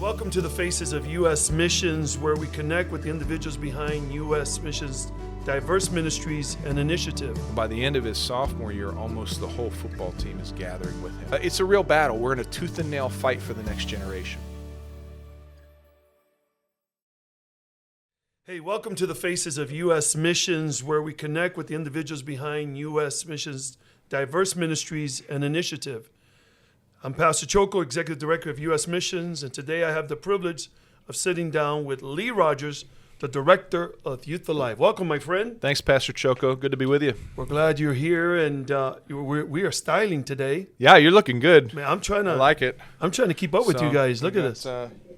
Welcome to the Faces of U.S. Missions, where we connect with the individuals behind U.S. Missions, diverse ministries, and initiative. By the end of his sophomore year, almost the whole football team is gathering with him. It's a real battle. We're in a tooth and nail fight for the next generation. Hey, welcome to the Faces of U.S. Missions, where we connect with the individuals behind U.S. Missions, diverse ministries, and initiative. I'm Pastor Choco, Executive Director of U.S. Missions, and today I have the privilege of sitting down with Lee Rogers, the Director of Youth Alive. Welcome, my friend. Thanks, Pastor Choco. Good to be with you. We're glad you're here, and we are styling today. Yeah, you're looking good. Man, I like it. I'm trying to keep up with you guys. Look at this.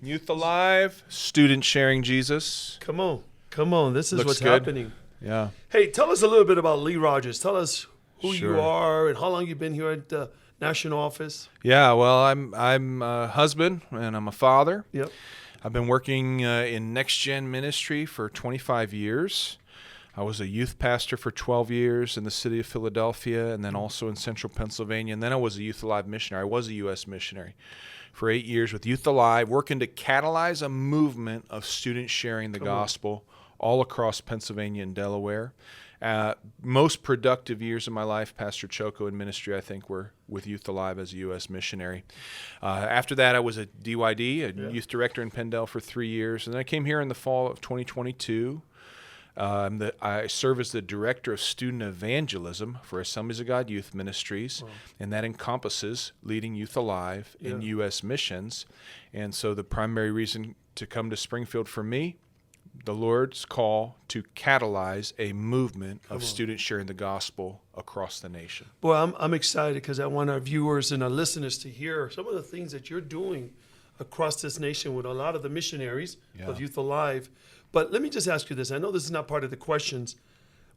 Youth Alive, student sharing Jesus. Come on. This is Looks what's good. happening. Yeah. Hey, tell us a little bit about Lee Rogers. Tell us who Sure. you are and how long you've been here at the national office. Yeah, well, I'm a husband and I'm a father. Yep. I've been working in Next Gen ministry for 25 years. I was a youth pastor for 12 years in the city of Philadelphia and then also in central Pennsylvania. And then I was a Youth Alive missionary. I was a U.S. missionary for 8 years with Youth Alive, working to catalyze a movement of students sharing the gospel all across Pennsylvania and Delaware. Most productive years of my life, Pastor Choco, in ministry, I think, were with Youth Alive as a U.S. missionary. After that, I was a DYD, a youth director in Pendle for 3 years. And then I came here in the fall of 2022. I serve as the Director of Student Evangelism for Assemblies of God Youth Ministries, and that encompasses leading Youth Alive in U.S. missions. And so the primary reason to come to Springfield for me, the Lord's call to catalyze a movement of students sharing the gospel across the nation. Well, I'm excited because I want our viewers and our listeners to hear some of the things that you're doing across this nation with a lot of the missionaries of Youth Alive. But let me just ask you this. I know this is not part of the questions.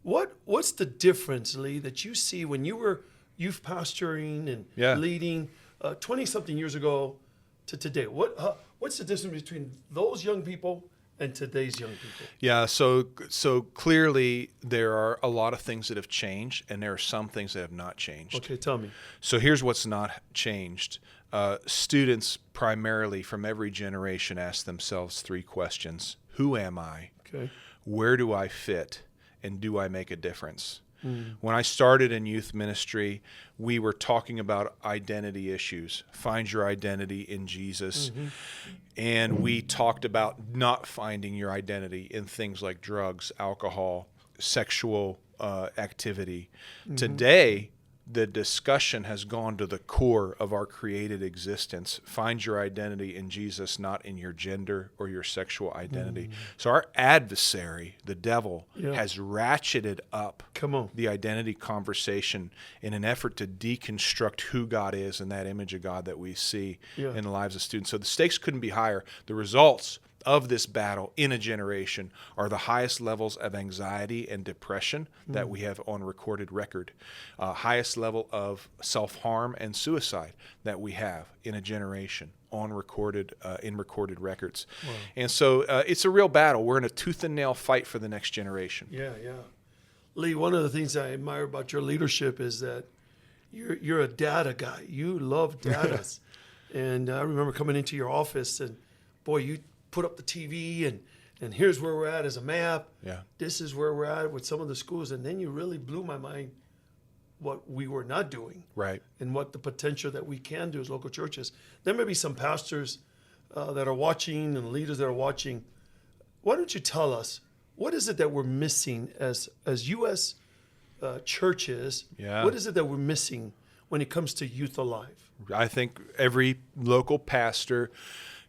What's the difference, Lee, that you see when you were youth pastoring and leading 20-something years ago to today? What's the difference between those young people and today's young people? Yeah, so clearly there are a lot of things that have changed, and there are some things that have not changed. Okay, tell me. So here's what's not changed. Students primarily from every generation ask themselves three questions. Who am I? Okay. Where do I fit? And do I make a difference? When I started in youth ministry, we were talking about identity issues. Find your identity in Jesus. And we talked about not finding your identity in things like drugs, alcohol, sexual activity. Today, the discussion has gone to the core of our created existence. Find your identity in Jesus, not in your gender or your sexual identity. So our adversary, the devil, has ratcheted up the identity conversation in an effort to deconstruct who God is and that image of God that we see in the lives of students. So the stakes couldn't be higher. The results of this battle in a generation are the highest levels of anxiety and depression that we have on recorded record, highest level of self-harm and suicide that we have in a generation on recorded records. And so it's a real battle. We're in a tooth and nail fight for the next generation. Yeah. Lee, one of the things I admire about your leadership is that you're a data guy. You love data. And I remember coming into your office and, boy, you put up the TV and here's where we're at as a map. Yeah. This is where we're at with some of the schools. And then you really blew my mind what we were not doing. Right. And what the potential that we can do as local churches. There may be some pastors that are watching and leaders that are watching. Why don't you tell us, what is it that we're missing as U.S. churches? Yeah. What is it that we're missing when it comes to Youth Alive? I think every local pastor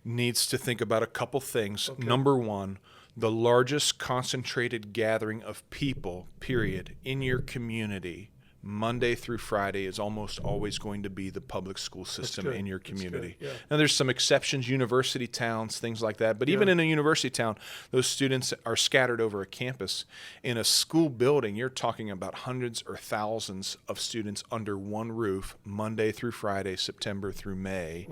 needs to think about a couple things. Number one, the largest concentrated gathering of people, period, in your community, Monday through Friday, is almost always going to be the public school system in your community. Now, there's some exceptions, university towns, things like that. But even in a university town, those students are scattered over a campus. In a school building, you're talking about hundreds or thousands of students under one roof, Monday through Friday, September through May.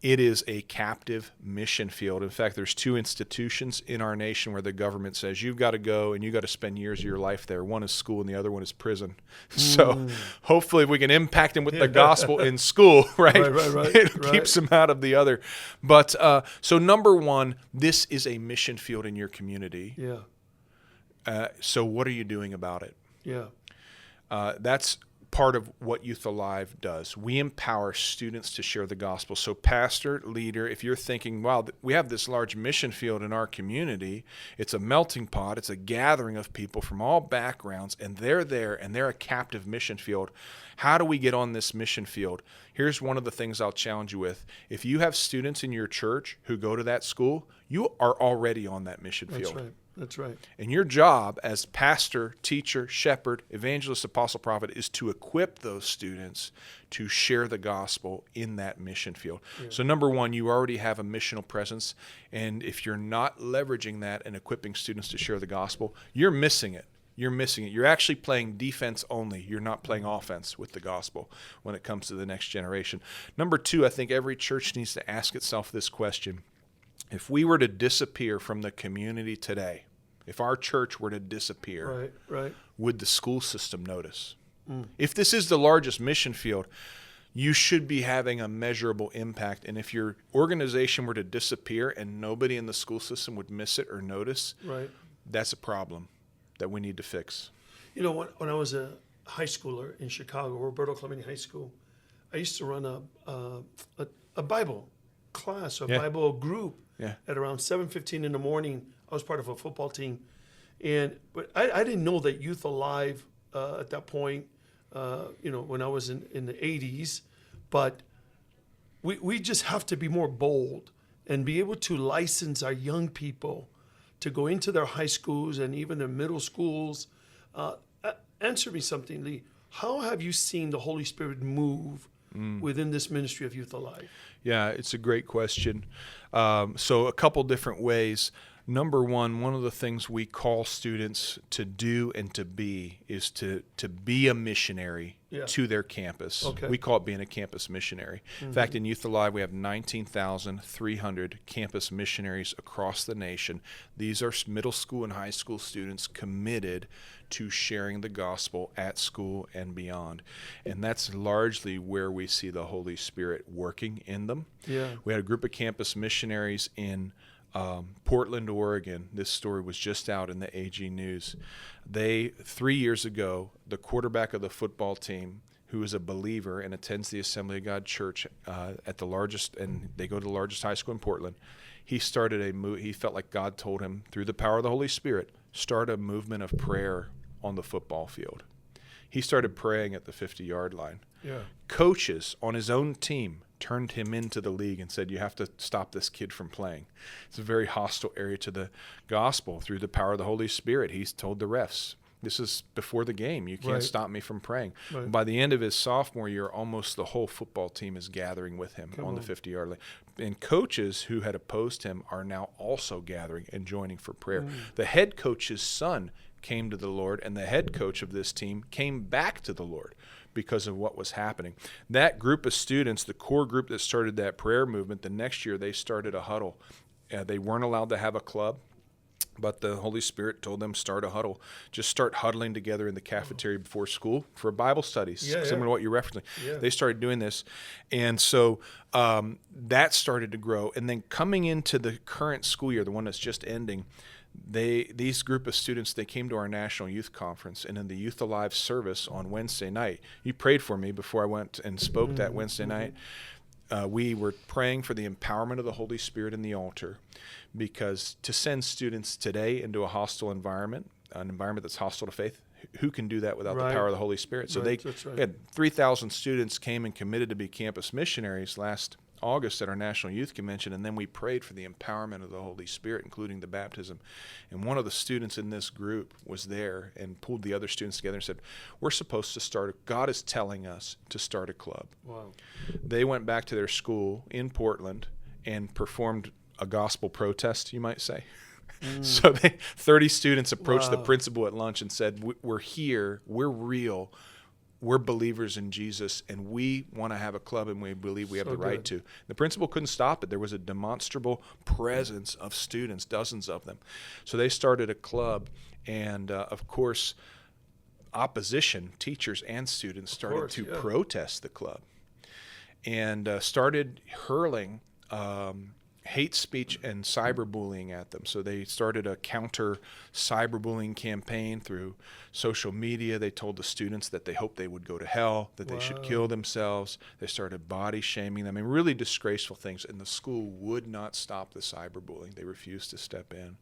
It is a captive mission field. In fact, there's 2 institutions in our nation where the government says you've got to go and you've got to spend years of your life there. One is school and the other one is prison. So hopefully if we can impact them with the gospel in school, right? It keeps them out of the other. But so number one, this is a mission field in your community. Yeah. So what are you doing about it? Yeah. That's part of what Youth Alive does. We empower students to share the gospel. So pastor, leader, if you're thinking, wow, we have this large mission field in our community, it's a melting pot, it's a gathering of people from all backgrounds, and they're there, and they're a captive mission field. How do we get on this mission field? Here's one of the things I'll challenge you with. If you have students in your church who go to that school, you are already on that mission field. That's right. That's right. And your job as pastor, teacher, shepherd, evangelist, apostle, prophet is to equip those students to share the gospel in that mission field. Yeah. So number one, you already have a missional presence. And if you're not leveraging that and equipping students to share the gospel, you're missing it. You're missing it. You're actually playing defense only. You're not playing offense with the gospel when it comes to the next generation. Number two, I think every church needs to ask itself this question. If we were to disappear from the community today, if our church were to disappear, would the school system notice? If this is the largest mission field, you should be having a measurable impact. And if your organization were to disappear and nobody in the school system would miss it or notice, that's a problem that we need to fix. You know, when I was a high schooler in Chicago, Roberto Clemente High School, I used to run a Bible class, a Bible group at around 7:15 in the morning. I was part of a football team, but I didn't know that Youth Alive at that point, when I was in the 80s, but we just have to be more bold and be able to license our young people to go into their high schools and even their middle schools. Answer me something, Lee. How have you seen the Holy Spirit move within this ministry of Youth Alive? Yeah, it's a great question. So a couple different ways. Number one of the things we call students to do and to be is to be a missionary to their campus. Okay. We call it being a campus missionary. In fact, in Youth Alive, we have 19,300 campus missionaries across the nation. These are middle school and high school students committed to sharing the gospel at school and beyond. And that's largely where we see the Holy Spirit working in them. Yeah. We had a group of campus missionaries in Portland, Oregon. This story was just out in the AG News. 3 years ago, the quarterback of the football team, who is a believer and attends the Assembly of God Church at the largest, and they go to the largest high school in Portland, he started he felt like God told him, through the power of the Holy Spirit, start a movement of prayer on the football field. He started praying at the 50-yard line. Yeah. Coaches on his own team turned him into the league and said, you have to stop this kid from playing. It's a very hostile area to the gospel. Through the power of the Holy Spirit, he's told the refs, this is before the game. You can't stop me from praying. Right. By the end of his sophomore year, almost the whole football team is gathering with him on the 50-yard line. And coaches who had opposed him are now also gathering and joining for prayer. The head coach's son came to the Lord, and the head coach of this team came back to the Lord because of what was happening. That group of students, the core group that started that prayer movement, the next year they started a huddle. They weren't allowed to have a club, but the Holy Spirit told them, start a huddle. Just start huddling together in the cafeteria before school for Bible studies, similar to what you're referencing. Yeah. They started doing this. And so that started to grow. And then coming into the current school year, the one that's just ending, these group of students, they came to our National Youth Conference, and in the Youth Alive service on Wednesday night, you prayed for me before I went and spoke that Wednesday night. We were praying for the empowerment of the Holy Spirit in the altar, because to send students today into a hostile environment, an environment that's hostile to faith, who can do that without the power of the Holy Spirit? So they had 3,000 students came and committed to be campus missionaries last August at our National Youth Convention, and then we prayed for the empowerment of the Holy Spirit, including the baptism. And one of the students in this group was there and pulled the other students together and said, we're supposed to God is telling us to start a club. Wow. They went back to their school in Portland and performed a gospel protest, you might say. So 30 students approached the principal at lunch and said, we're here, we're real. we're believers in Jesus, and we want to have a club, and we believe we have So the right good. to. The principal couldn't stop it. There was a demonstrable presence of students, dozens of them. So they started a club, and of course, opposition, teachers and students started to protest the club, and started hurling hate speech and cyberbullying at them. So they started a counter cyberbullying campaign through social media. They told the students that they hoped they would go to hell, that they should kill themselves. They started body shaming them, and really disgraceful things. And the school would not stop the cyberbullying. They refused to step in.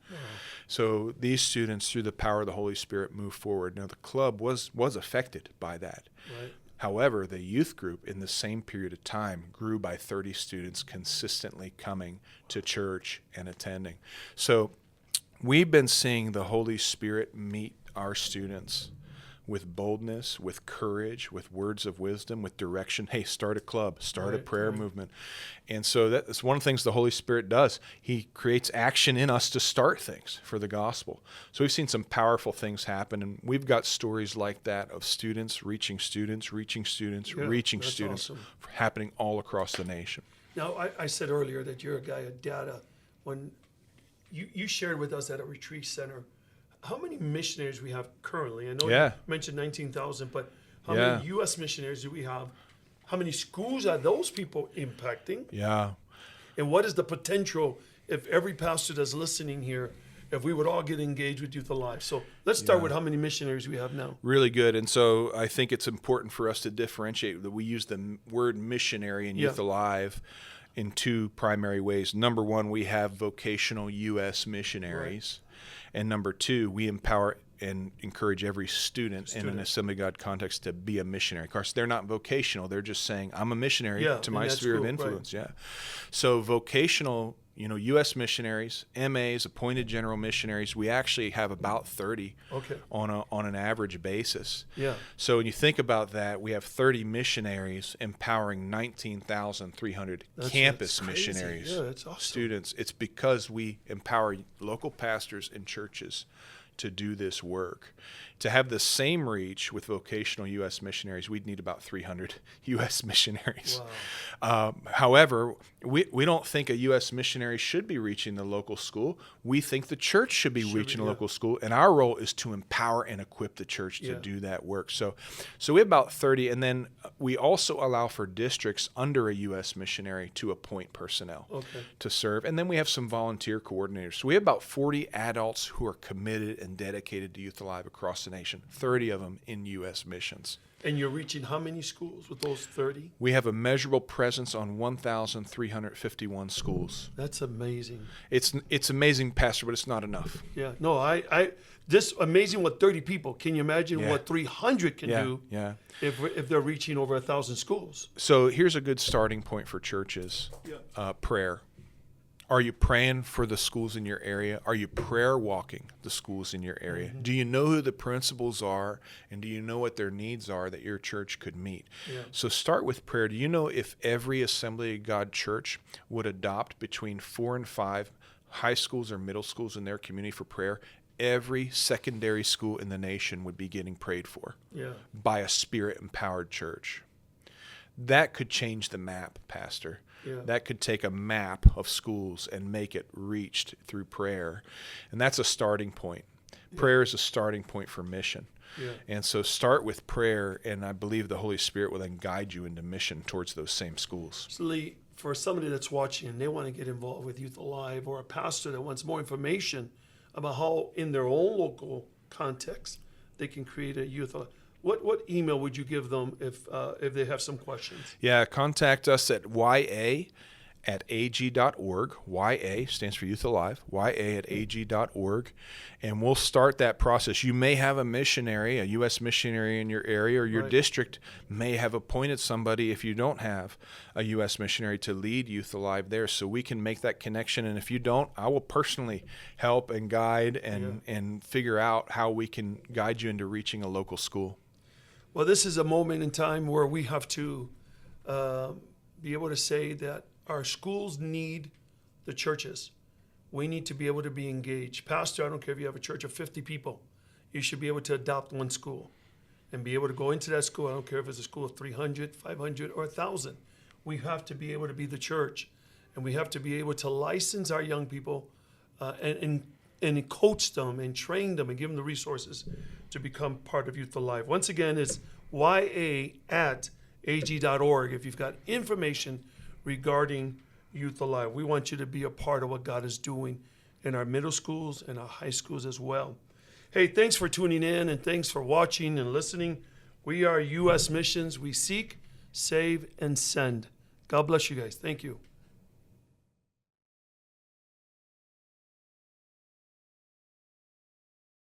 So these students, through the power of the Holy Spirit, moved forward. Now the club was affected by that. Right. However, the youth group in the same period of time grew by 30 students consistently coming to church and attending. So we've been seeing the Holy Spirit meet our students with boldness, with courage, with words of wisdom, with direction. Hey, start a club, start a prayer movement. And so that's one of the things the Holy Spirit does. He creates action in us to start things for the gospel. So we've seen some powerful things happen, and we've got stories like that of students reaching students, reaching students, reaching students, awesome. happening all across the nation. Now, I said earlier that you're a guy of data. When you shared with us at a retreat center, how many missionaries we have currently? I know you mentioned 19,000, but how many U.S. missionaries do we have? How many schools are those people impacting? Yeah. And what is the potential if every pastor that's listening here, if we would all get engaged with Youth Alive? So let's start with how many missionaries we have now. Really good. And so I think it's important for us to differentiate that we use the word missionary in Youth Alive in two primary ways. Number one, we have vocational U.S. missionaries. And number two, we empower and encourage every student in an Assembly of God context to be a missionary. Of course, they're not vocational. They're just saying, I'm a missionary to my sphere of influence. Right. So vocational, U.S. missionaries, MAs, appointed general missionaries, we actually have about 30 on an average basis. Yeah. So when you think about that, we have 30 missionaries empowering 19,300 campus missionaries, that's awesome. students. It's because we empower local pastors and churches to do this work. To have the same reach with vocational U.S. missionaries, we'd need about 300 U.S. missionaries. Wow. However, we don't think a U.S. missionary should be reaching the local school. We think the church should be reaching a local school, and our role is to empower and equip the church to do that work. So we have about 30, and then we also allow for districts under a U.S. missionary to appoint personnel to serve, and then we have some volunteer coordinators. So we have about 40 adults who are committed and dedicated to Youth Alive across the nation, 30 of them in U.S. missions. And you're reaching how many schools with those 30? We have a measurable presence on 1,351 schools. That's amazing. It's amazing, Pastor, but it's not enough. Yeah. No, I just amazing what 30 people. Can you imagine what 300 can do if they're reaching over 1,000 schools? So here's a good starting point for churches. Prayer. Are you praying for the schools in your area? Are you prayer walking the schools in your area? Do you know who the principals are, and do you know what their needs are that your church could meet? So start with prayer. Do you know if every Assembly of God church would adopt between 4 and 5 high schools or middle schools in their community for prayer, every secondary school in the nation would be getting prayed for by a Spirit-empowered church? That could change the map, Pastor. That could take a map of schools and make it reached through prayer. And that's a starting point. Prayer is a starting point for mission. And so start with prayer, and I believe the Holy Spirit will then guide you into mission towards those same schools. So Lee, for somebody that's watching and they want to get involved with Youth Alive, or a pastor that wants more information about how in their own local context they can create a Youth Alive, what email would you give them if they have some questions? Contact us at ya@ag.org. YA stands for Youth Alive. YA@ag.org. And we'll start that process. You may have a missionary, a U.S. missionary in your area, or your district may have appointed somebody, if you don't have a U.S. missionary, to lead Youth Alive there. So we can make that connection. And if you don't, I will personally help and guide and figure out how we can guide you into reaching a local school. Well, this is a moment in time where we have to be able to say that our schools need the churches. We need to be able to be engaged. Pastor, I don't care if you have a church of 50 people. You should be able to adopt one school. and be able to go into that school. I don't care if it's a school of 300, 500, or 1,000. We have to be able to be the church, and we have to be able to license our young people and coach them and train them and give them the resources to become part of Youth Alive. Once again, it's ya@ag.org if you've got information regarding Youth Alive. We want you to be a part of what God is doing in our middle schools and our high schools as well. Hey, thanks for tuning in, and thanks for watching and listening. We are U.S. Missions. We seek, save, and send. God bless you guys. Thank you.